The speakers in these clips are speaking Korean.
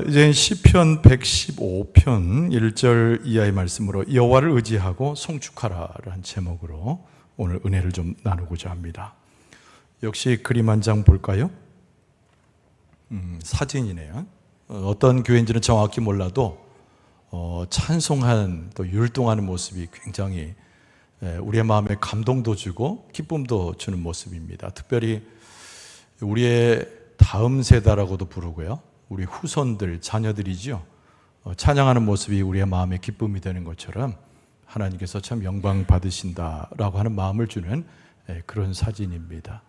이제 시편 115편 1절 이하의 말씀으로 여호와를 의지하고 송축하라라는 제목으로 오늘 은혜를 좀 나누고자 합니다. 역시 그림 한 장 볼까요? 사진이네요. 어떤 교회인지는 정확히 몰라도 찬송하는 또 율동하는 모습이 굉장히 우리의 마음에 감동도 주고 기쁨도 주는 모습입니다. 특별히 우리의 다음 세대라고도 부르고요. 우리 후손들, 자녀들이죠. 찬양하는 모습이 우리의 마음에 기쁨이 되는 것처럼 하나님께서 참 영광 받으신다라고 하는 마음을 주는 그런 사진입니다.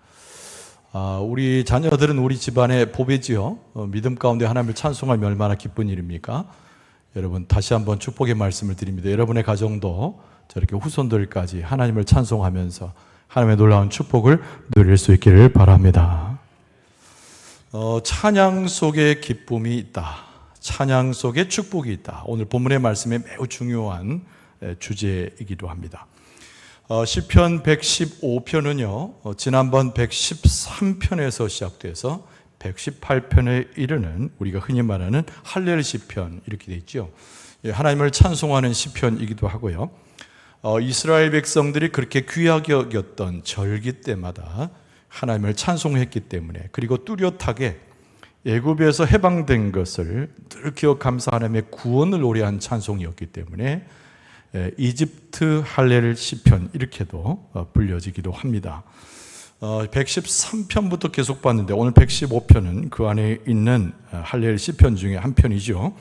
우리 자녀들은 우리 집안의 보배지요. 믿음 가운데 하나님을 찬송하면 얼마나 기쁜 일입니까? 여러분 다시 한번 축복의 말씀을 드립니다. 여러분의 가정도 저렇게 후손들까지 하나님을 찬송하면서 하나님의 놀라운 축복을 누릴 수 있기를 바랍니다. 찬양 속에 기쁨이 있다. 찬양 속에 축복이 있다. 오늘 본문의 말씀에 매우 중요한 주제이기도 합니다. 시편 115편은요, 지난번 113편에서 시작돼서 118편에 이르는 우리가 흔히 말하는 할렐 시편 이렇게 되어 있죠. 하나님을 찬송하는 시편이기도 하고요. 이스라엘 백성들이 그렇게 귀하게 여겼던 절기 때마다 하나님을 찬송했기 때문에, 그리고 뚜렷하게 애굽에서 해방된 것을 늘 기억 감사 하나님의 구원을 노래한 찬송이었기 때문에 이집트 할렐 시편 이렇게도 불려지기도 합니다. 113편부터 계속 봤는데 오늘 115편은 그 안에 있는 할렐 시편 중에 한 편이죠.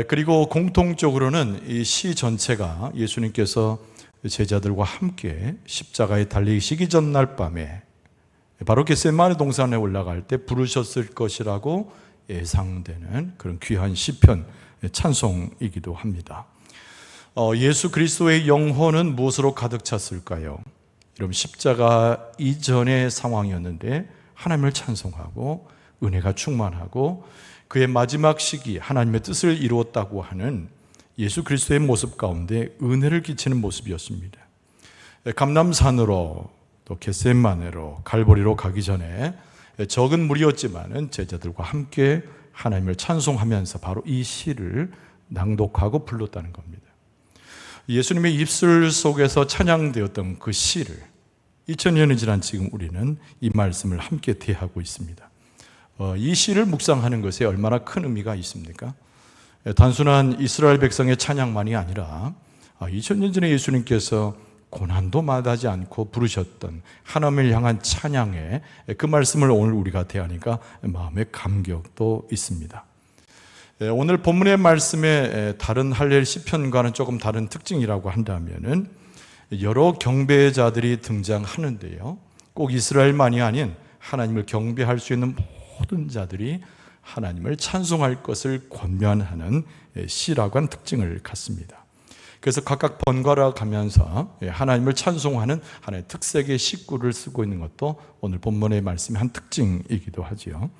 그리고 공통적으로는 이 시 전체가 예수님께서 제자들과 함께 십자가에 달리시기 전날 밤에 바로 겟세마네 동산에 올라갈 때 부르셨을 것이라고 예상되는 그런 귀한 시편 찬송이기도 합니다. 예수 그리스도의 영혼은 무엇으로 가득 찼을까요? 여러분, 십자가 이전의 상황이었는데 하나님을 찬송하고 은혜가 충만하고 그의 마지막 시기 하나님의 뜻을 이루었다고 하는 예수 그리스도의 모습 가운데 은혜를 끼치는 모습이었습니다. 감람산으로 또 겟세마네로 갈보리로 가기 전에 적은 무리였지만은 제자들과 함께 하나님을 찬송하면서 바로 이 시를 낭독하고 불렀다는 겁니다. 예수님의 입술 속에서 찬양되었던 그 시를 2000년이 지난 지금 우리는 이 말씀을 함께 대하고 있습니다. 이 시를 묵상하는 것에 얼마나 큰 의미가 있습니까? 단순한 이스라엘 백성의 찬양만이 아니라 2000년 전에 예수님께서 고난도 마다하지 않고 부르셨던 하나님을 향한 찬양의 그 말씀을 오늘 우리가 대하니까 마음의 감격도 있습니다. 오늘 본문의 말씀에 다른 할렐 시편과는 조금 다른 특징이라고 한다면은 여러 경배자들이 등장하는데요, 꼭 이스라엘만이 아닌 하나님을 경배할 수 있는 모든 자들이 하나님을 찬송할 것을 권면하는 시라고 하는 특징을 갖습니다. 그래서 각각 번갈아 가면서 하나님을 찬송하는 하나의 특색의 식구를 쓰고 있는 것도 오늘 본문의 말씀의 한 특징이기도 하지요.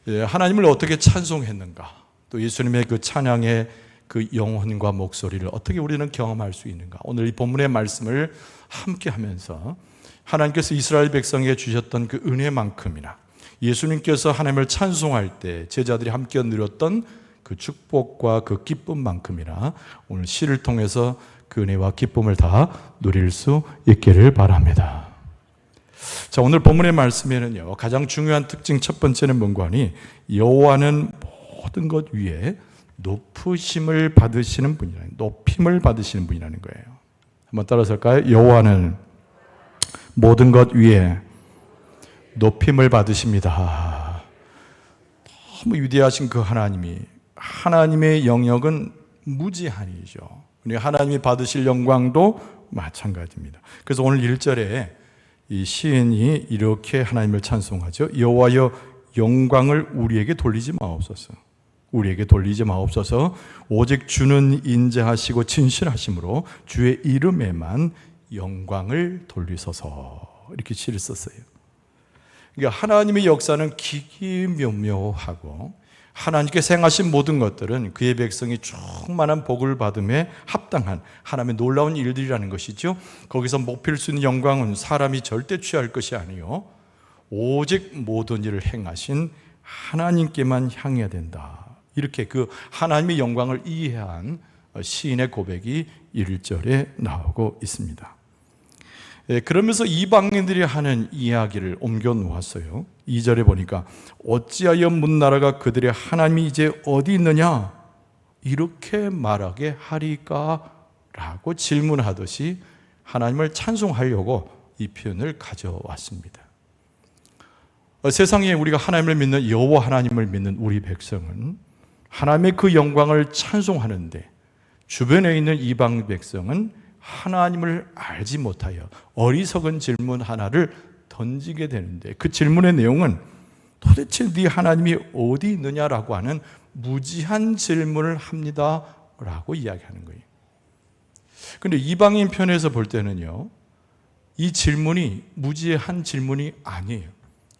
하나님을 어떻게 찬송했는가, 또 예수님의 그 찬양의 그 영혼과 목소리를 어떻게 우리는 경험할 수 있는가, 오늘 이 본문의 말씀을 함께 하면서 하나님께서 이스라엘 백성에게 주셨던 그 은혜만큼이나 예수님께서 하나님을 찬송할 때 제자들이 함께 누렸던 그 축복과 그 기쁨만큼이나 오늘 시를 통해서 그 은혜와 기쁨을 다 누릴 수 있기를 바랍니다. 자, 오늘 본문의 말씀에는요, 가장 중요한 특징 첫 번째는 뭔가니 여호와는 모든 것 위에 높으심을 받으시는 분이라는, 높임을 받으시는 분이라는 거예요. 한번 따라서 할까요? 여호와는 모든 것 위에 높임을 받으십니다. 너무 위대하신 그 하나님의 영역은 무제한이죠. 하나님이 받으실 영광도 마찬가지입니다. 그래서 오늘 1절에 이 시인이 이렇게 하나님을 찬송하죠. 여호와여 영광을 우리에게 돌리지 마옵소서. 우리에게 돌리지 마옵소서. 오직 주는 인자하시고 진실하심으로 주의 이름에만 영광을 돌리소서. 이렇게 시를 썼어요. 그러니까 하나님의 역사는 기기묘묘하고 하나님께서 행하신 모든 것들은 그의 백성이 충만한 복을 받음에 합당한 하나님의 놀라운 일들이라는 것이죠. 거기서 목필 수 있는 영광은 사람이 절대 취할 것이 아니요 오직 모든 일을 행하신 하나님께만 향해야 된다. 이렇게 그 하나님의 영광을 이해한 시인의 고백이 1절에 나오고 있습니다. 그러면서 이방인들이 하는 이야기를 옮겨 놓았어요. 2절에 보니까 어찌하여 문나라가 그들의 하나님이 이제 어디 있느냐 이렇게 말하게 하리까 라고 질문하듯이 하나님을 찬송하려고 이 표현을 가져왔습니다. 세상에 우리가 하나님을 믿는 여호와 하나님을 믿는 우리 백성은 하나님의 그 영광을 찬송하는데 주변에 있는 이방 백성은 하나님을 알지 못하여 어리석은 질문 하나를 던지게 되는데 그 질문의 내용은 도대체 네 하나님이 어디 있느냐라고 하는 무지한 질문을 합니다 라고 이야기하는 거예요. 그런데 이방인 편에서 볼 때는요, 이 질문이 무지한 질문이 아니에요.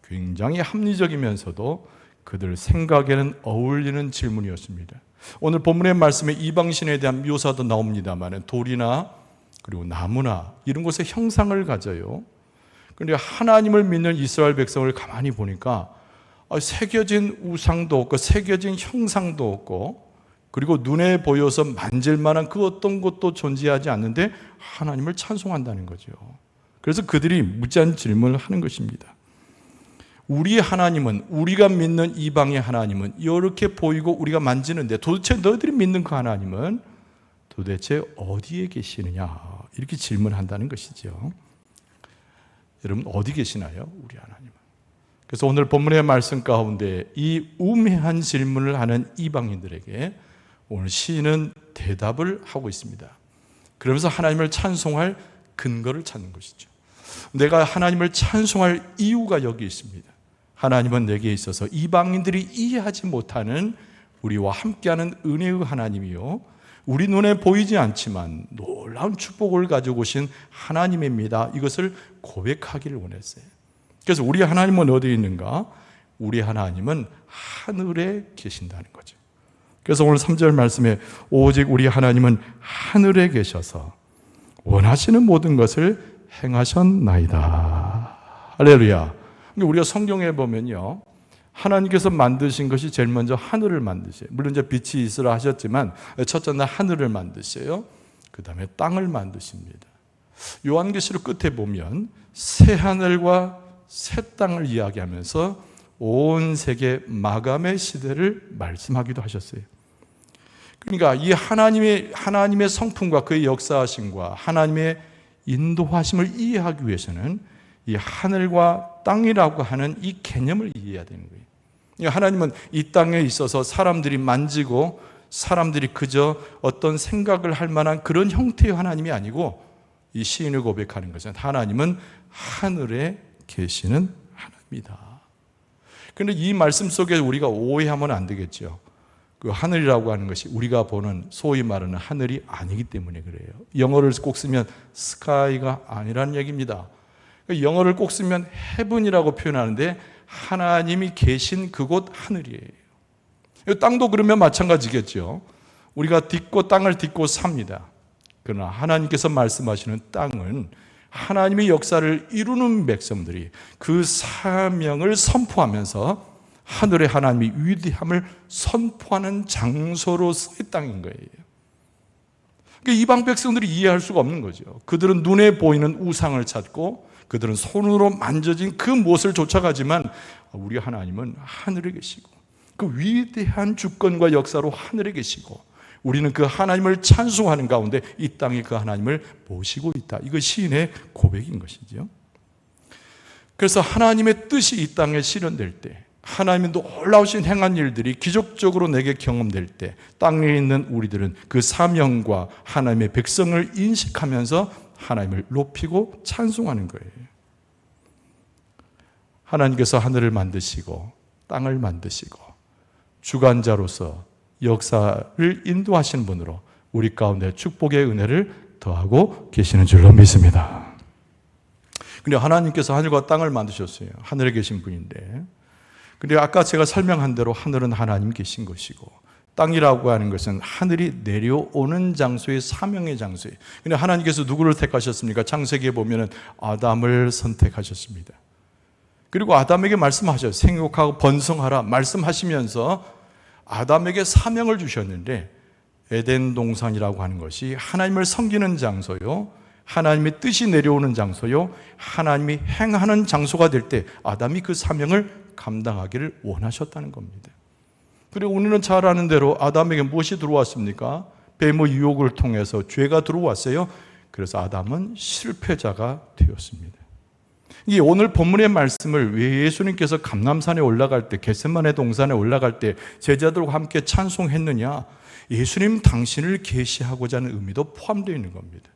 굉장히 합리적이면서도 그들 생각에는 어울리는 질문이었습니다. 오늘 본문의 말씀에 이방신에 대한 묘사도 나옵니다만 돌이나 그리고 나무나 이런 것에 형상을 가져요. 그런데 하나님을 믿는 이스라엘 백성을 가만히 보니까 새겨진 우상도 없고 새겨진 형상도 없고 그리고 눈에 보여서 만질 만한 그 어떤 것도 존재하지 않는데 하나님을 찬송한다는 거죠. 그래서 그들이 무지한 질문을 하는 것입니다. 우리 하나님은, 우리가 믿는 이방의 하나님은 이렇게 보이고 우리가 만지는데 도대체 너희들이 믿는 그 하나님은 도대체 어디에 계시느냐 이렇게 질문한다는 것이죠. 여러분 어디 계시나요? 우리 하나님은. 그래서 오늘 본문의 말씀 가운데 이 우매한 질문을 하는 이방인들에게 오늘 시인은 대답을 하고 있습니다. 그러면서 하나님을 찬송할 근거를 찾는 것이죠. 내가 하나님을 찬송할 이유가 여기 있습니다. 하나님은 내게 있어서 이방인들이 이해하지 못하는 우리와 함께하는 은혜의 하나님이요, 우리 눈에 보이지 않지만 놀라운 축복을 가지고 오신 하나님입니다. 이것을 고백하기를 원했어요. 그래서 우리 하나님은 어디에 있는가? 우리 하나님은 하늘에 계신다는 거죠. 그래서 오늘 3절 말씀에 오직 우리 하나님은 하늘에 계셔서 원하시는 모든 것을 행하셨나이다. 할렐루야. 우리가 성경에 보면요, 하나님께서 만드신 것이 제일 먼저 하늘을 만드세요. 물론 이제 빛이 있으라 하셨지만 첫째는 하늘을 만드세요. 그 다음에 땅을 만드십니다. 요한계시록 끝에 보면 새 하늘과 새 땅을 이야기하면서 온 세계 마감의 시대를 말씀하기도 하셨어요. 그러니까 이 하나님의 성품과 그의 역사하심과 하나님의 인도하심을 이해하기 위해서는 이 하늘과 땅이라고 하는 이 개념을 이해해야 되는 거예요. 하나님은 이 땅에 있어서 사람들이 만지고 사람들이 그저 어떤 생각을 할 만한 그런 형태의 하나님이 아니고 이 시인을 고백하는 것은 하나님은 하늘에 계시는 하나님이다. 그런데 이 말씀 속에 우리가 오해하면 안 되겠죠. 그 하늘이라고 하는 것이 우리가 보는 소위 말하는 하늘이 아니기 때문에 그래요. 영어를 꼭 쓰면 sky가 아니라는 얘기입니다. 영어를 꼭 쓰면 heaven이라고 표현하는데 하나님이 계신 그곳 하늘이에요. 땅도 그러면 마찬가지겠죠. 우리가 땅을 딛고 삽니다. 그러나 하나님께서 말씀하시는 땅은 하나님의 역사를 이루는 백성들이 그 사명을 선포하면서 하늘의 하나님의 위대함을 선포하는 장소로서의 땅인 거예요. 그러니까 이방 백성들이 이해할 수가 없는 거죠. 그들은 눈에 보이는 우상을 찾고 그들은 손으로 만져진 그 무엇을 쫓아가지만 우리 하나님은 하늘에 계시고 그 위대한 주권과 역사로 하늘에 계시고 우리는 그 하나님을 찬송하는 가운데 이 땅에 그 하나님을 모시고 있다. 이거 시인의 고백인 것이죠. 그래서 하나님의 뜻이 이 땅에 실현될 때, 하나님의 놀라우신 행한 일들이 기적적으로 내게 경험될 때 땅에 있는 우리들은 그 사명과 하나님의 백성을 인식하면서 하나님을 높이고 찬송하는 거예요. 하나님께서 하늘을 만드시고 땅을 만드시고 주관자로서 역사를 인도하시는 분으로 우리 가운데 축복의 은혜를 더하고 계시는 줄로 믿습니다. 근데 하나님께서 하늘과 땅을 만드셨어요. 하늘에 계신 분인데, 근데 아까 제가 설명한 대로 하늘은 하나님 계신 것이고 땅이라고 하는 것은 하늘이 내려오는 장소의 사명의 장소예요. 근데 하나님께서 누구를 택하셨습니까? 창세기에 보면은 아담을 선택하셨습니다. 그리고 아담에게 말씀하셔요. 생육하고 번성하라 말씀하시면서 아담에게 사명을 주셨는데 에덴 동산이라고 하는 것이 하나님을 섬기는 장소요, 하나님의 뜻이 내려오는 장소요, 하나님이 행하는 장소가 될 때 아담이 그 사명을 감당하기를 원하셨다는 겁니다. 그리고 우리는 잘 아는 대로 아담에게 무엇이 들어왔습니까? 뱀의 유혹을 통해서 죄가 들어왔어요. 그래서 아담은 실패자가 되었습니다. 이 오늘 본문의 말씀을 왜 예수님께서 감람산에 올라갈 때, 겟세마네 동산에 올라갈 때 제자들과 함께 찬송했느냐? 예수님 당신을 계시하고자 하는 의미도 포함되어 있는 겁니다.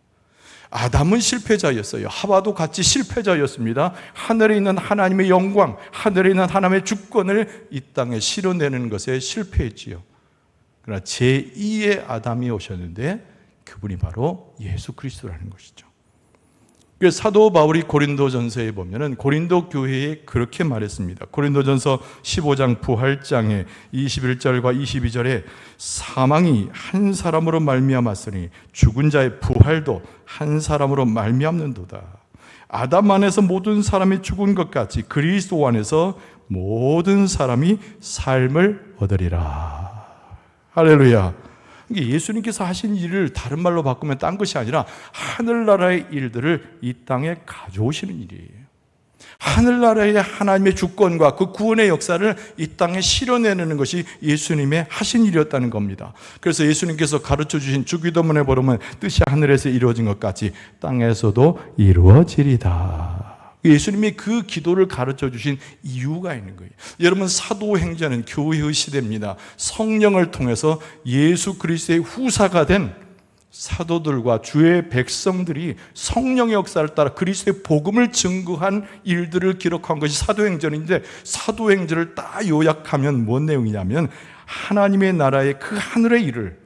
아담은 실패자였어요. 하와도 같이 실패자였습니다. 하늘에 있는 하나님의 영광, 하늘에 있는 하나님의 주권을 이 땅에 실어내는 것에 실패했지요. 그러나 제2의 아담이 오셨는데 그분이 바로 예수 그리스도라는 것이죠. 그래서 사도 바울이 고린도전서에 보면은 고린도 교회에 그렇게 말했습니다. 고린도전서 15장 부활장에 21절과 22절에 사망이 한 사람으로 말미암았으니 죽은 자의 부활도 한 사람으로 말미암는도다. 아담 안에서 모든 사람이 죽은 것 같이 그리스도 안에서 모든 사람이 삶을 얻으리라. 할렐루야. 예수님께서 하신 일을 다른 말로 바꾸면 딴 것이 아니라 하늘나라의 일들을 이 땅에 가져오시는 일이에요. 하늘나라의 하나님의 주권과 그 구원의 역사를 이 땅에 실어내는 것이 예수님의 하신 일이었다는 겁니다. 그래서 예수님께서 가르쳐 주신 주기도문에 보면 뜻이 하늘에서 이루어진 것 같이 땅에서도 이루어지리다. 예수님이 그 기도를 가르쳐 주신 이유가 있는 거예요. 여러분, 사도행전은 교회의 시대입니다. 성령을 통해서 예수 그리스도의 후사가 된 사도들과 주의 백성들이 성령의 역사를 따라 그리스도의 복음을 증거한 일들을 기록한 것이 사도행전인데, 사도행전을 딱 요약하면 뭔 내용이냐면 하나님의 나라의 그 하늘의 일을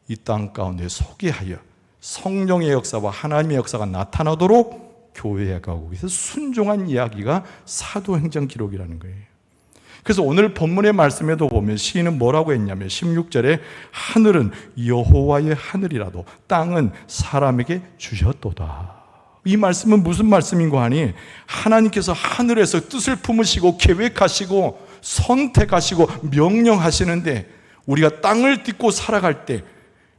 이 땅 가운데 소개하여 성령의 역사와 하나님의 역사가 나타나도록 교회가 거기서 순종한 이야기가 사도행전 기록이라는 거예요. 그래서 오늘 본문의 말씀에도 보면 시인은 뭐라고 했냐면 16절에 하늘은 여호와의 하늘이라도 땅은 사람에게 주셨도다. 이 말씀은 무슨 말씀인고 하니 하나님께서 하늘에서 뜻을 품으시고 계획하시고 선택하시고 명령하시는데 우리가 땅을 딛고 살아갈 때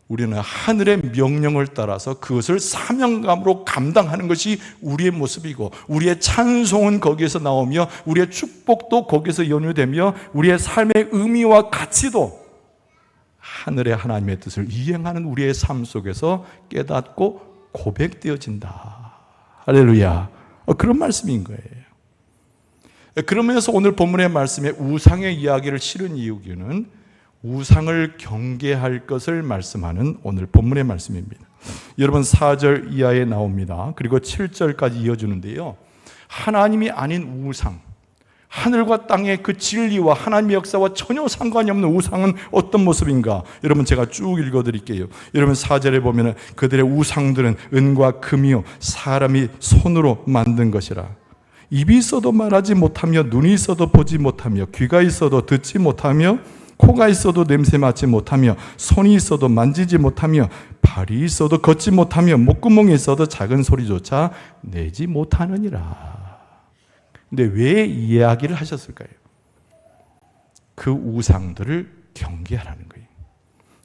우리는 하늘의 명령을 따라서 그것을 사명감으로 감당하는 것이 우리의 모습이고, 우리의 찬송은 거기에서 나오며 우리의 축복도 거기에서 연유되며 우리의 삶의 의미와 가치도 하늘의 하나님의 뜻을 이행하는 우리의 삶 속에서 깨닫고 고백되어진다. 할렐루야. 그런 말씀인 거예요. 그러면서 오늘 본문의 말씀에 우상의 이야기를 실은 이유는 우상을 경계할 것을 말씀하는 오늘 본문의 말씀입니다. 여러분 4절 이하에 나옵니다. 그리고 7절까지 이어주는데요. 하나님이 아닌 우상, 하늘과 땅의 그 진리와 하나님의 역사와 전혀 상관이 없는 우상은 어떤 모습인가? 여러분 제가 쭉 읽어드릴게요. 여러분 4절에 보면 그들의 우상들은 은과 금이요 사람이 손으로 만든 것이라. 입이 있어도 말하지 못하며 눈이 있어도 보지 못하며 귀가 있어도 듣지 못하며 코가 있어도 냄새 맡지 못하며 손이 있어도 만지지 못하며 발이 있어도 걷지 못하며 목구멍이 있어도 작은 소리조차 내지 못하느니라. 근데 왜 이 이야기를 하셨을까요? 그 우상들을 경계하라는 거예요.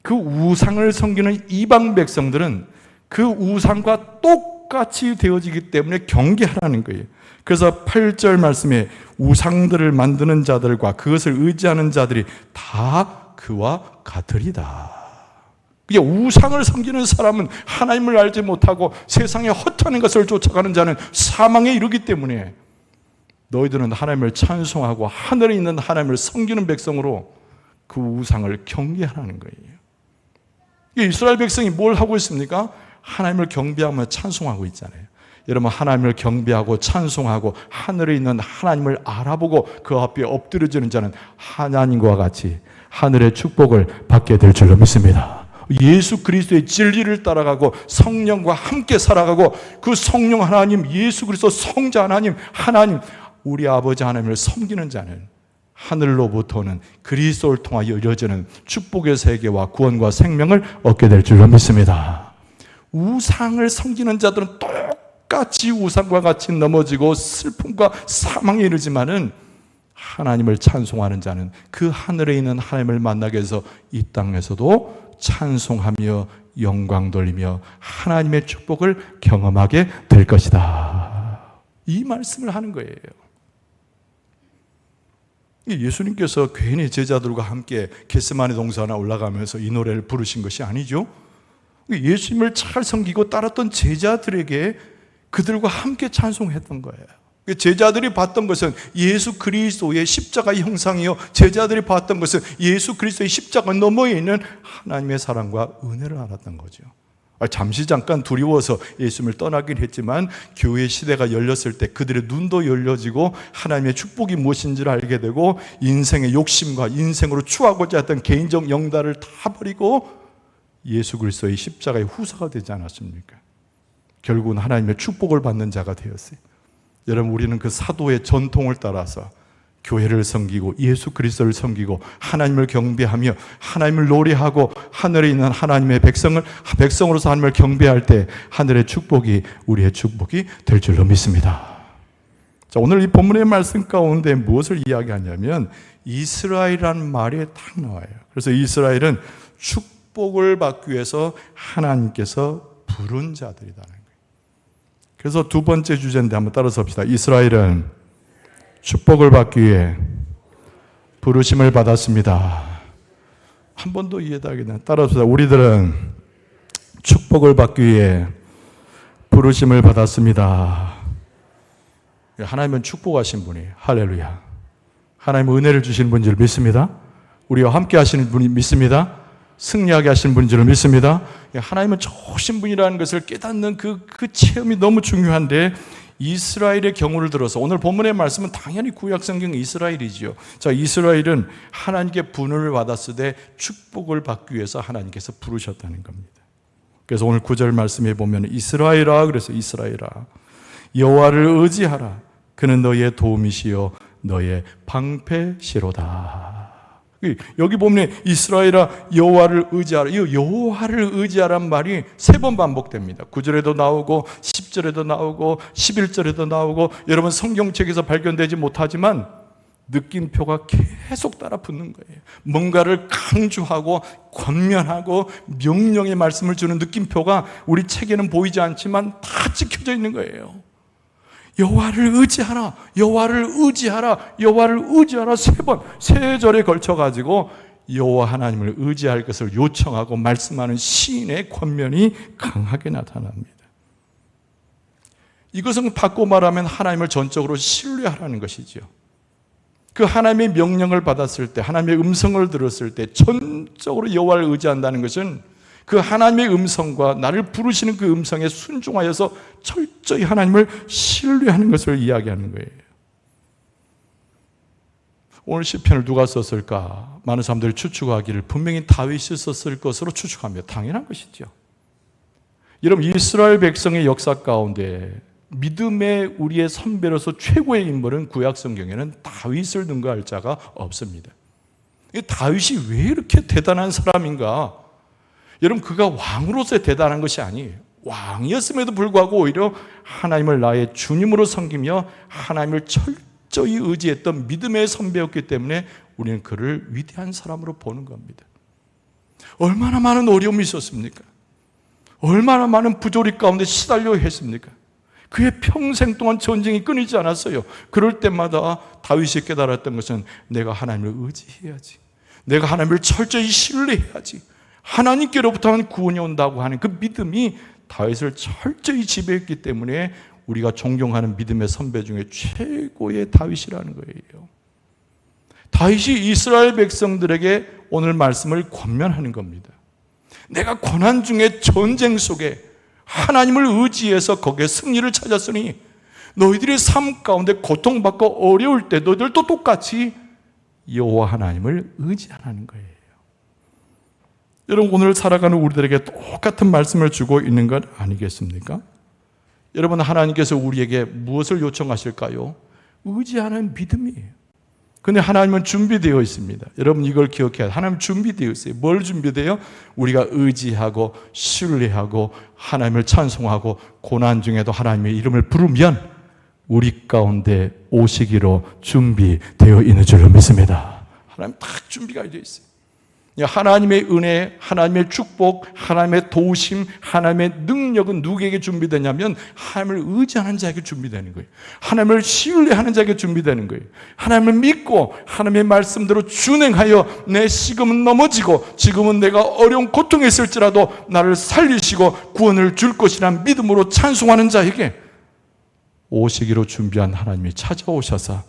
그 우상을 섬기는 이방 백성들은 그 우상과 똑같이 되어지기 때문에 경계하라는 거예요. 그래서 8절 말씀에 우상들을 만드는 자들과 그것을 의지하는 자들이 다 그와 같으리다. 그게 우상을 섬기는 사람은 하나님을 알지 못하고 세상에 허탄한 것을 쫓아가는 자는 사망에 이르기 때문에 너희들은 하나님을 찬송하고 하늘에 있는 하나님을 섬기는 백성으로 그 우상을 경계하라는 거예요. 이스라엘 백성이 뭘 하고 있습니까? 하나님을 경배하며 찬송하고 있잖아요. 여러분 하나님을 경배하고 찬송하고 하늘에 있는 하나님을 알아보고 그 앞에 엎드려지는 자는 하나님과 같이 하늘의 축복을 받게 될 줄로 믿습니다. 예수 그리스도의 진리를 따라가고 성령과 함께 살아가고 그 성령 하나님, 예수 그리스도 성자 하나님, 우리 아버지 하나님을 섬기는 자는 하늘로부터는 그리스도를 통하여 이루어지는 축복의 세계와 구원과 생명을 얻게 될 줄로 믿습니다. 우상을 섬기는 자들은 똑같이 우상과 같이 넘어지고 슬픔과 사망에 이르지만은 하나님을 찬송하는 자는 그 하늘에 있는 하나님을 만나게 해서 이 땅에서도 찬송하며 영광 돌리며 하나님의 축복을 경험하게 될 것이다. 이 말씀을 하는 거예요. 예수님께서 괜히 제자들과 함께 겟세마네 동산에 올라가면서 이 노래를 부르신 것이 아니죠. 예수님을 잘 섬기고 따랐던 제자들에게 그들과 함께 찬송했던 거예요. 제자들이 봤던 것은 예수 그리스도의 십자가의 형상이요, 제자들이 봤던 것은 예수 그리스도의 십자가 너머에 있는 하나님의 사랑과 은혜를 알았던 거죠. 잠시 잠깐 두려워서 예수님을 떠나긴 했지만 교회 시대가 열렸을 때 그들의 눈도 열려지고 하나님의 축복이 무엇인지를 알게 되고 인생의 욕심과 인생으로 추하고자 했던 개인적 영달을 다 버리고 예수 그리스도의 십자가의 후사가 되지 않았습니까? 결국은 하나님의 축복을 받는 자가 되었어요. 여러분, 우리는 그 사도의 전통을 따라서 교회를 섬기고 예수 그리스도를 섬기고 하나님을 경배하며 하나님을 노래하고 하늘에 있는 하나님의 백성으로서 하나님을 경배할 때 하늘의 축복이 우리의 축복이 될 줄로 믿습니다. 자, 오늘 이 본문의 말씀 가운데 무엇을 이야기하냐면 이스라엘이라는 말이 딱 나와요. 그래서 이스라엘은 축복을 받기 위해서 하나님께서 부른 자들이라는 거예요. 그래서 두 번째 주제인데 한번 따라서 합시다. 이스라엘은 축복을 받기 위해 부르심을 받았습니다. 한 번 더 이해하겠네. 따라서 우리들은 축복을 받기 위해 부르심을 받았습니다. 하나님은 축복하신 분이에요. 할렐루야. 하나님은 은혜를 주시는 분인 줄 믿습니다. 우리와 함께 하시는 분이 믿습니다. 승리하게 하시는 분인 줄 믿습니다. 하나님은 좋으신 분이라는 것을 깨닫는 그 체험이 너무 중요한데 이스라엘의 경우를 들어서 오늘 본문의 말씀은 당연히 구약성경 이스라엘이지요. 자, 이스라엘은 하나님께 분을 받았을 때 축복을 받기 위해서 하나님께서 부르셨다는 겁니다. 그래서 오늘 9절 말씀에 보면 이스라엘아, 그래서 이스라엘아 여호와를 의지하라. 그는 너의 도움이시요 너의 방패시로다. 여기 보면 이스라엘아 여호와를 의지하라. 이 여호와를 의지하라는 말이 3번 반복됩니다. 9절에도 나오고 10절에도 나오고 11절에도 나오고 여러분 성경책에서 발견되지 못하지만 느낌표가 계속 따라 붙는 거예요. 뭔가를 강조하고 권면하고 명령의 말씀을 주는 느낌표가 우리 책에는 보이지 않지만 다 찍혀져 있는 거예요. 여호와를 의지하라, 여호와를 의지하라, 여호와를 의지하라 3번, 3절에 걸쳐가지고 여호와 하나님을 의지할 것을 요청하고 말씀하는 시인의 권면이 강하게 나타납니다. 이것은 바꿔 말하면 하나님을 전적으로 신뢰하라는 것이죠. 그 하나님의 명령을 받았을 때, 하나님의 음성을 들었을 때 전적으로 여호와를 의지한다는 것은 그 하나님의 음성과 나를 부르시는 그 음성에 순종하여서 철저히 하나님을 신뢰하는 것을 이야기하는 거예요. 오늘 시편을 누가 썼을까? 많은 사람들이 추측하기를 분명히 다윗이 썼을 것으로 추측합니다. 당연한 것이죠. 여러분, 이스라엘 백성의 역사 가운데 믿음의 우리의 선배로서 최고의 인물은 구약 성경에는 다윗을 능가할 자가 없습니다. 다윗이 왜 이렇게 대단한 사람인가? 여러분, 그가 왕으로서 대단한 것이 아니에요. 왕이었음에도 불구하고 오히려 하나님을 나의 주님으로 섬기며 하나님을 철저히 의지했던 믿음의 선배였기 때문에 우리는 그를 위대한 사람으로 보는 겁니다. 얼마나 많은 어려움이 있었습니까? 얼마나 많은 부조리 가운데 시달려 했습니까? 그의 평생 동안 전쟁이 끊이지 않았어요. 그럴 때마다 다윗이 깨달았던 것은 내가 하나님을 의지해야지, 내가 하나님을 철저히 신뢰해야지, 하나님께로부터만 구원이 온다고 하는 그 믿음이 다윗을 철저히 지배했기 때문에 우리가 존경하는 믿음의 선배 중에 최고의 다윗이라는 거예요. 다윗이 이스라엘 백성들에게 오늘 말씀을 권면하는 겁니다. 내가 고난 중에 전쟁 속에 하나님을 의지해서 거기에 승리를 찾았으니 너희들의 삶 가운데 고통받고 어려울 때 너희들도 똑같이 여호와 하나님을 의지하라는 거예요. 여러분, 오늘 살아가는 우리들에게 똑같은 말씀을 주고 있는 것 아니겠습니까? 여러분, 하나님께서 우리에게 무엇을 요청하실까요? 의지하는 믿음이에요. 근데 하나님은 준비되어 있습니다. 여러분, 이걸 기억해야 돼요. 하나님 준비되어 있어요. 뭘 준비돼요? 우리가 의지하고 신뢰하고 하나님을 찬송하고 고난 중에도 하나님의 이름을 부르면 우리 가운데 오시기로 준비되어 있는 줄로 믿습니다. 하나님 다 준비가 되어 있어요. 하나님의 은혜, 하나님의 축복, 하나님의 도우심, 하나님의 능력은 누구에게 준비되냐면 하나님을 의지하는 자에게 준비되는 거예요. 하나님을 신뢰하는 자에게 준비되는 거예요. 하나님을 믿고 하나님의 말씀대로 준행하여 내 지금은 넘어지고 지금은 내가 어려운 고통에 있을지라도 나를 살리시고 구원을 줄 것이라는 믿음으로 찬송하는 자에게 오시기로 준비한 하나님이 찾아오셔서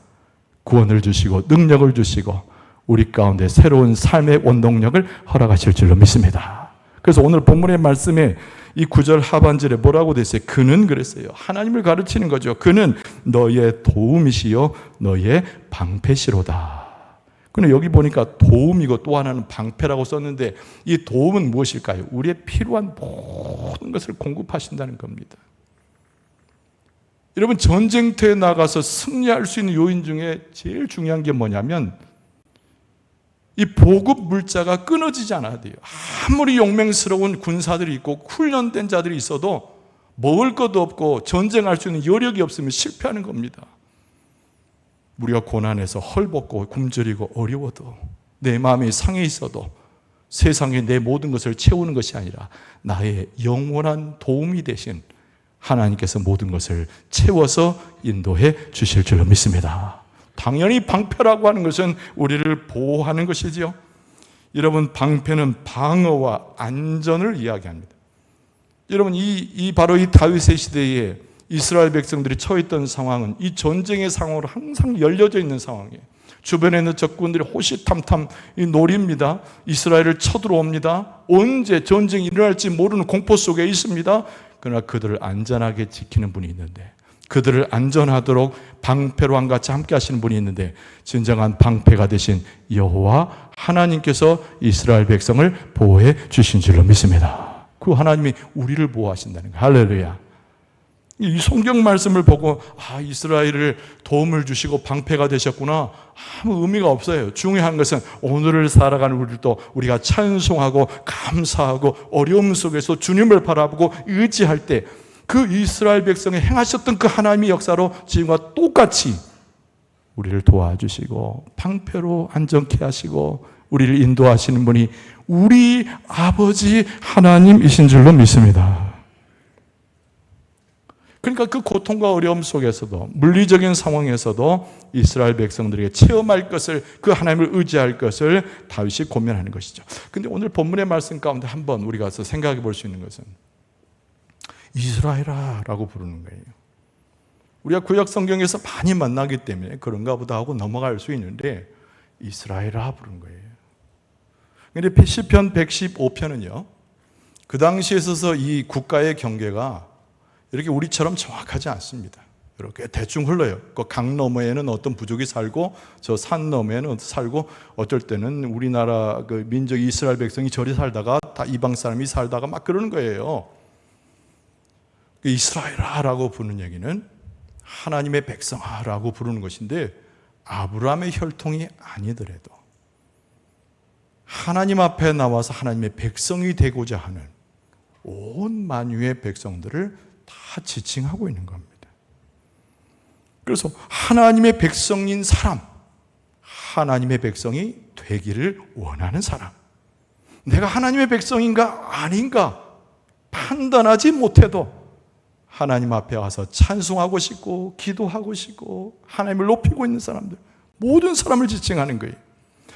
구원을 주시고 능력을 주시고 우리 가운데 새로운 삶의 원동력을 허락하실 줄로 믿습니다. 그래서 오늘 본문의 말씀에 이 9절 하반절에 뭐라고 되어 있어요? 그는 그랬어요. 하나님을 가르치는 거죠. 그는 너의 도움이시요 너의 방패시로다. 근데 여기 보니까 도움이고 또 하나는 방패라고 썼는데 이 도움은 무엇일까요? 우리의 필요한 모든 것을 공급하신다는 겁니다. 여러분, 전쟁터에 나가서 승리할 수 있는 요인 중에 제일 중요한 게 뭐냐면 이 보급 물자가 끊어지지 않아야 돼요. 아무리 용맹스러운 군사들이 있고 훈련된 자들이 있어도 먹을 것도 없고 전쟁할 수 있는 여력이 없으면 실패하는 겁니다. 우리가 고난에서 헐벗고 굶주리고 어려워도 내 마음이 상해 있어도 세상에 내 모든 것을 채우는 것이 아니라 나의 영원한 도움이 되신 하나님께서 모든 것을 채워서 인도해 주실 줄로 믿습니다. 당연히 방패라고 하는 것은 우리를 보호하는 것이지요. 여러분, 방패는 방어와 안전을 이야기합니다. 여러분, 바로 이 다윗의 시대에 이스라엘 백성들이 처했던 상황은 이 전쟁의 상황으로 항상 열려져 있는 상황이에요. 주변에 있는 적군들이 호시탐탐 노립니다. 이스라엘을 쳐들어옵니다. 언제 전쟁이 일어날지 모르는 공포 속에 있습니다. 그러나 그들을 안전하게 지키는 분이 있는데, 그들을 안전하도록 방패로 한같이 함께 하시는 분이 있는데, 진정한 방패가 되신 여호와 하나님께서 이스라엘 백성을 보호해 주신 줄로 믿습니다. 그 하나님이 우리를 보호하신다는 거예요. 할렐루야. 이 성경 말씀을 보고 이스라엘을 도움을 주시고 방패가 되셨구나, 아무 의미가 없어요. 중요한 것은 오늘을 살아가는 우리도 우리가 찬송하고 감사하고 어려움 속에서 주님을 바라보고 의지할 때 그 이스라엘 백성이 행하셨던 그 하나님의 역사로 지금과 똑같이 우리를 도와주시고 방패로 안전케 하시고 우리를 인도하시는 분이 우리 아버지 하나님이신 줄로 믿습니다. 그러니까 그 고통과 어려움 속에서도, 물리적인 상황에서도 이스라엘 백성들에게 체험할 것을, 그 하나님을 의지할 것을 다윗이 고민하는 것이죠. 그런데 오늘 본문의 말씀 가운데 한번 우리가 생각해 볼 수 있는 것은 이스라엘아 라고 부르는 거예요. 우리가 구약 성경에서 많이 만나기 때문에 그런가 보다 하고 넘어갈 수 있는데 이스라엘아 부르는 거예요. 그런데 시편 115편은요, 그 당시에 있어서 이 국가의 경계가 이렇게 우리처럼 정확하지 않습니다. 이렇게 대충 흘러요. 그 강 너머에는 어떤 부족이 살고 저 산 너머에는 살고, 어떨 때는 우리나라 그 민족 이스라엘 백성이 저리 살다가 다 이방 사람이 살다가 막 그러는 거예요. 이스라엘아라고 부르는 얘기는 하나님의 백성아라고 부르는 것인데, 아브라함의 혈통이 아니더라도 하나님 앞에 나와서 하나님의 백성이 되고자 하는 온 만유의 백성들을 다 지칭하고 있는 겁니다. 그래서 하나님의 백성인 사람, 하나님의 백성이 되기를 원하는 사람, 내가 하나님의 백성인가 아닌가 판단하지 못해도 하나님 앞에 와서 찬송하고 싶고 기도하고 싶고 하나님을 높이고 있는 사람들, 모든 사람을 지칭하는 거예요.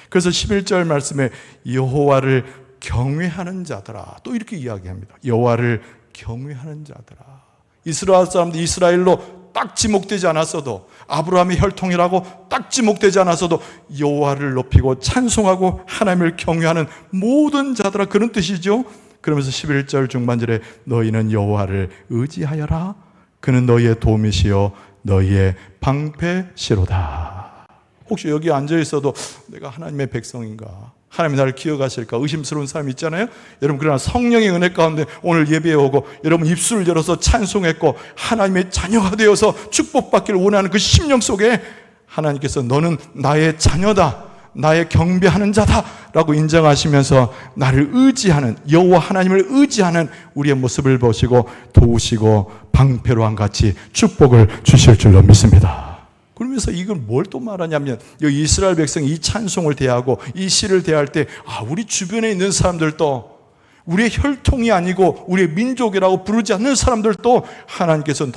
그래서 11절 말씀에 여호와를 경외하는 자들아, 또 이렇게 이야기합니다. 여호와를 경외하는 자들아. 이스라엘 사람들 이스라엘로 딱 지목되지 않았어도, 아브라함의 혈통이라고 딱 지목되지 않았어도 여호와를 높이고 찬송하고 하나님을 경외하는 모든 자들아, 그런 뜻이죠. 그러면서 11절 중반절에 너희는 여호와를 의지하여라. 그는 너희의 도움이시요 너희의 방패시로다. 혹시 여기 앉아 있어도 내가 하나님의 백성인가, 하나님이 나를 기억하실까 의심스러운 사람이 있잖아요. 여러분, 그러나 성령의 은혜 가운데 오늘 예배에 오고 여러분 입술을 열어서 찬송했고 하나님의 자녀가 되어서 축복받기를 원하는 그 심령 속에 하나님께서 너는 나의 자녀다, 나의 경배하는 자다라고 인정하시면서 나를 의지하는, 여호와 하나님을 의지하는 우리의 모습을 보시고 도우시고 방패로한 같이 축복을 주실 줄로 믿습니다. 그러면서 이걸 뭘 또 말하냐면, 여기 이스라엘 백성이 이 찬송을 대하고 이 시를 대할 때 우리 주변에 있는 사람들도, 우리의 혈통이 아니고 우리의 민족이라고 부르지 않는 사람들도 하나님께서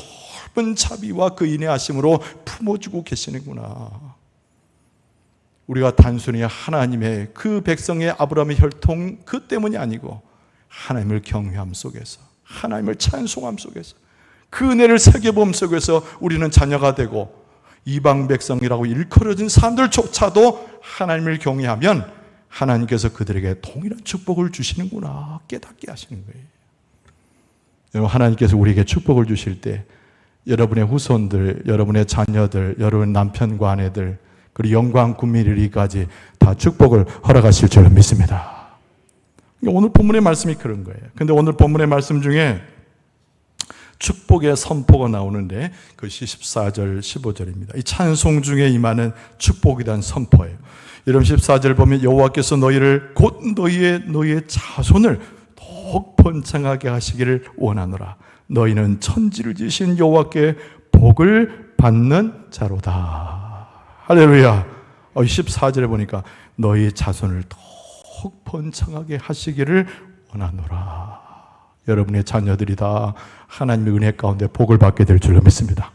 넓은 자비와 그 인내하심으로 품어주고 계시는구나. 우리가 단순히 하나님의, 그 백성의 아브라함의 혈통 그 때문이 아니고 하나님을 경외함 속에서, 하나님을 찬송함 속에서, 그 은혜를 새겨봄 속에서 우리는 자녀가 되고, 이방 백성이라고 일컬어진 사람들조차도 하나님을 경외하면 하나님께서 그들에게 동일한 축복을 주시는구나 깨닫게 하시는 거예요. 여러분, 하나님께서 우리에게 축복을 주실 때 여러분의 후손들, 여러분의 자녀들, 여러분 남편과 아내들, 그리고 영광 군민이리까지 다 축복을 허락하실 줄 믿습니다. 오늘 본문의 말씀이 그런 거예요. 근데 오늘 본문의 말씀 중에 축복의 선포가 나오는데 그것이 14절, 15절입니다. 이 찬송 중에 임하는 축복에 대한 선포예요. 여러분 14절 보면 여호와께서 너희를 곧 너희의 자손을 더욱 번창하게 하시기를 원하노라. 너희는 천지를 지으신 여호와께 복을 받는 자로다. 할렐루야. 14절에 보니까 너희 자손을 더욱 번창하게 하시기를 원하노라. 여러분의 자녀들이 다 하나님의 은혜 가운데 복을 받게 될 줄로 믿습니다.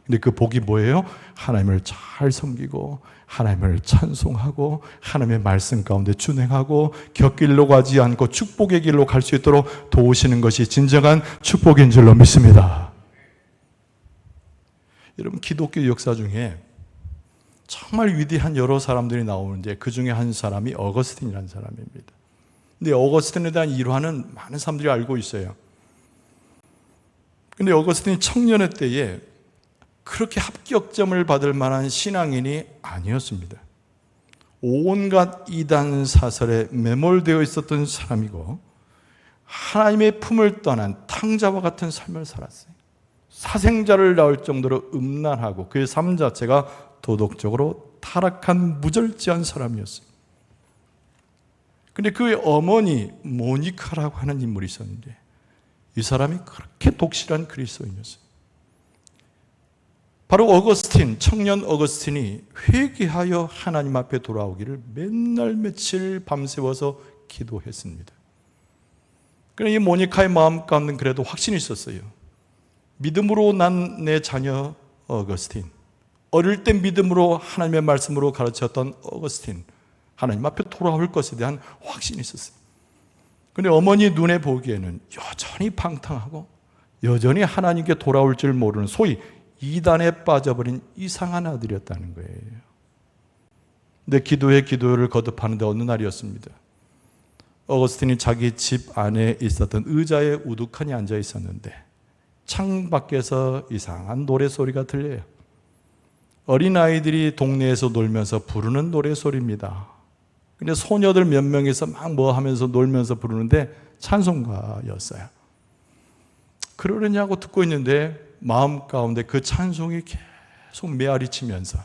근데 그 복이 뭐예요? 하나님을 잘 섬기고 하나님을 찬송하고 하나님의 말씀 가운데 준행하고 곁길로 가지 않고 축복의 길로 갈 수 있도록 도우시는 것이 진정한 축복인 줄로 믿습니다. 여러분, 기독교 역사 중에 정말 위대한 여러 사람들이 나오는데 그 중에 한 사람이 어거스틴이라는 사람입니다. 근데 어거스틴에 대한 일화는 많은 사람들이 알고 있어요. 근데 어거스틴이 청년의 때에 그렇게 합격점을 받을 만한 신앙인이 아니었습니다. 온갖 이단 사설에 매몰되어 있었던 사람이고 하나님의 품을 떠난 탕자와 같은 삶을 살았어요. 사생자를 낳을 정도로 음란하고 그의 삶 자체가 도덕적으로 타락한 무절제한 사람이었어요. 근데 그의 어머니 모니카라고 하는 인물이 있었는데 이 사람이 그렇게 독실한 그리스도인이었어요. 바로 어거스틴, 청년 어거스틴이 회개하여 하나님 앞에 돌아오기를 맨날 며칠 밤새워서 기도했습니다. 그런데 이 모니카의 마음 가운데는 그래도 확신이 있었어요. 믿음으로 난 내 자녀 어거스틴, 어릴 때 믿음으로 하나님의 말씀으로 가르쳤던 어거스틴, 하나님 앞에 돌아올 것에 대한 확신이 있었어요. 그런데 어머니 눈에 보기에는 여전히 방탕하고 여전히 하나님께 돌아올 줄 모르는 소위 이단에 빠져버린 이상한 아들이었다는 거예요. 근데 기도를 거듭하는데 어느 날이었습니다. 어거스틴이 자기 집 안에 있었던 의자에 우두커니 앉아 있었는데 창 밖에서 이상한 노래소리가 들려요. 어린아이들이 동네에서 놀면서 부르는 노래소리입니다. 근데 소녀들 몇 명이서 막 뭐 하면서 놀면서 부르는데 찬송가였어요. 그러려냐고 듣고 있는데 마음 가운데 그 찬송이 계속 메아리치면서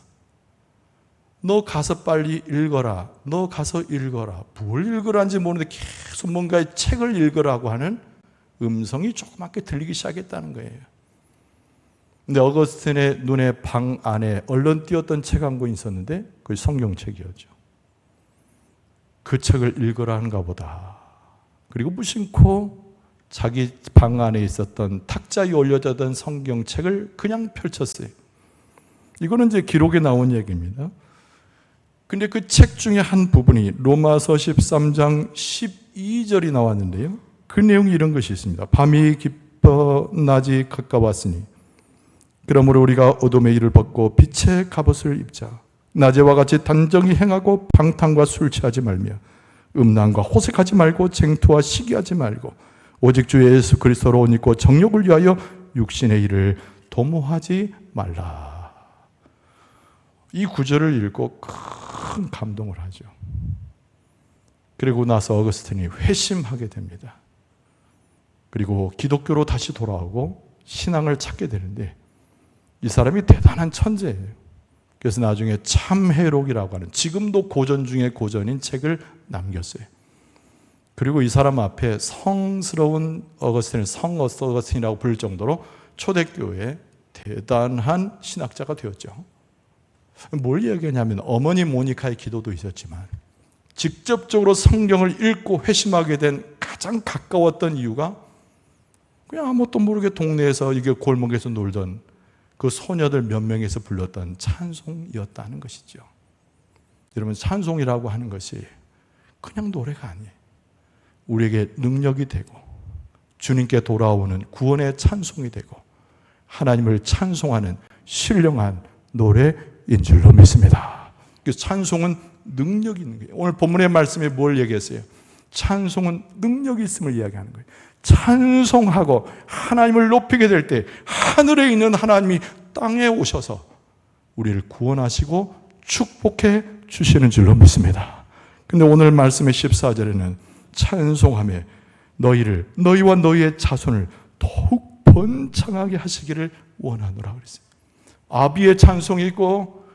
너 가서 빨리 읽어라. 너 가서 읽어라. 뭘 읽으라는지 모르는데 계속 뭔가 책을 읽으라고 하는 음성이 조그맣게 들리기 시작했다는 거예요. 근데 어거스틴의 눈에 방 안에 얼른 띄었던 책 한 권 있었는데 그게 성경책이었죠. 그 책을 읽으라는가 보다. 그리고 무심코 자기 방 안에 있었던 탁자 위에 올려졌던 성경책을 그냥 펼쳤어요. 이거는 이제 기록에 나온 얘기입니다. 근데 그 책 중에 한 부분이 로마서 13장 12절이 나왔는데요. 그 내용이 이런 것이 있습니다. 밤이 깊어 낮이 가까웠으니 그러므로 우리가 어둠의 일을 벗고 빛의 갑옷을 입자. 낮에와 같이 단정히 행하고 방탕과 술 취하지 말며 음란과 호색하지 말고 쟁투와 시기하지 말고 오직 주 예수 그리스도로 옷 입고 정욕을 위하여 육신의 일을 도모하지 말라. 이 구절을 읽고 큰 감동을 하죠. 그리고 나서 어거스틴이 회심하게 됩니다. 그리고 기독교로 다시 돌아오고 신앙을 찾게 되는데 이 사람이 대단한 천재예요. 그래서 나중에 참회록이라고 하는, 지금도 고전 중에 고전인 책을 남겼어요. 그리고 이 사람 앞에 성스러운 어거스틴을 성 어거스틴이라고 부를 정도로 초대교회의 대단한 신학자가 되었죠. 뭘 이야기하냐면 어머니 모니카의 기도도 있었지만 직접적으로 성경을 읽고 회심하게 된 가장 가까웠던 이유가 그냥 아무것도 모르게 동네에서 이게 골목에서 놀던 그 소녀들 몇 명에서 불렀던 찬송이었다는 것이죠. 여러분, 찬송이라고 하는 것이 그냥 노래가 아니에요. 우리에게 능력이 되고 주님께 돌아오는 구원의 찬송이 되고 하나님을 찬송하는 신령한 노래인 줄로 믿습니다. 그래서 찬송은 능력이 있는 거예요. 오늘 본문의 말씀에 뭘 얘기했어요? 찬송은 능력이 있음을 이야기하는 거예요. 찬송하고 하나님을 높이게 될 때 하늘에 있는 하나님이 땅에 오셔서 우리를 구원하시고 축복해 주시는 줄로 믿습니다. 근데 오늘 말씀의 14절에는 찬송하며 너희와 너희의 자손을 더욱 번창하게 하시기를 원하노라 그랬어요. 아비의 찬송이 있고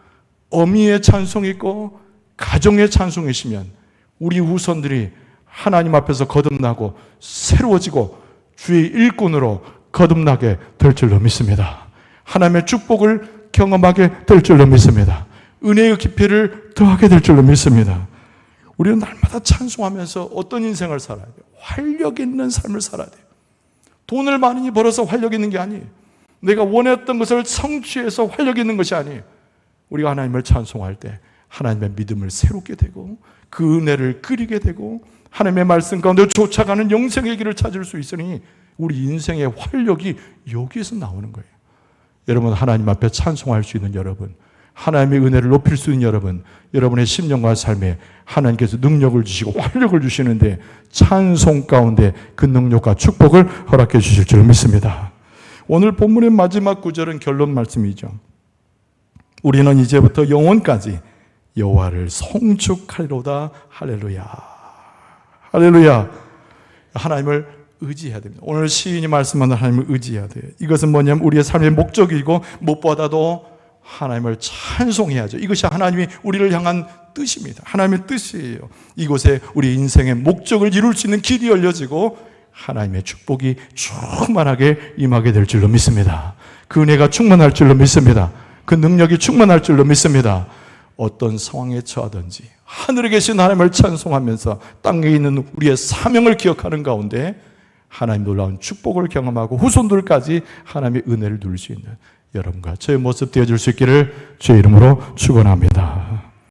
어미의 찬송이 있고 가정의 찬송이시면 우리 후손들이 하나님 앞에서 거듭나고 새로워지고 주의 일꾼으로 거듭나게 될 줄로 믿습니다. 하나님의 축복을 경험하게 될 줄로 믿습니다. 은혜의 깊이를 더하게 될 줄로 믿습니다. 우리는 날마다 찬송하면서 어떤 인생을 살아야 돼요? 활력 있는 삶을 살아야 돼요. 돈을 많이 벌어서 활력 있는 게 아니에요. 내가 원했던 것을 성취해서 활력 있는 것이 아니에요. 우리가 하나님을 찬송할 때 하나님의 믿음을 새롭게 되고 그 은혜를 그리게 되고 하나님의 말씀 가운데 쫓아가는 영생의 길을 찾을 수 있으니 우리 인생의 활력이 여기에서 나오는 거예요. 여러분, 하나님 앞에 찬송할 수 있는 여러분, 하나님의 은혜를 높일 수 있는 여러분, 여러분의 심령과 삶에 하나님께서 능력을 주시고 활력을 주시는데 찬송 가운데 그 능력과 축복을 허락해 주실 줄 믿습니다. 오늘 본문의 마지막 구절은 결론 말씀이죠. 우리는 이제부터 영원까지 여호와를 송축하리로다. 할렐루야. 할렐루야. 하나님을 의지해야 됩니다. 오늘 시인이 말씀하는 하나님을 의지해야 돼요. 이것은 뭐냐면 우리의 삶의 목적이고 무엇보다도 하나님을 찬송해야죠. 이것이 하나님이 우리를 향한 뜻입니다. 하나님의 뜻이에요. 이곳에 우리 인생의 목적을 이룰 수 있는 길이 열려지고 하나님의 축복이 충만하게 임하게 될 줄로 믿습니다. 그 은혜가 충만할 줄로 믿습니다. 그 능력이 충만할 줄로 믿습니다. 어떤 상황에 처하든지 하늘에 계신 하나님을 찬송하면서 땅에 있는 우리의 사명을 기억하는 가운데 하나님 놀라운 축복을 경험하고 후손들까지 하나님의 은혜를 누릴 수 있는 여러분과 저의 모습 되어줄 수 있기를 주의 이름으로 축원합니다.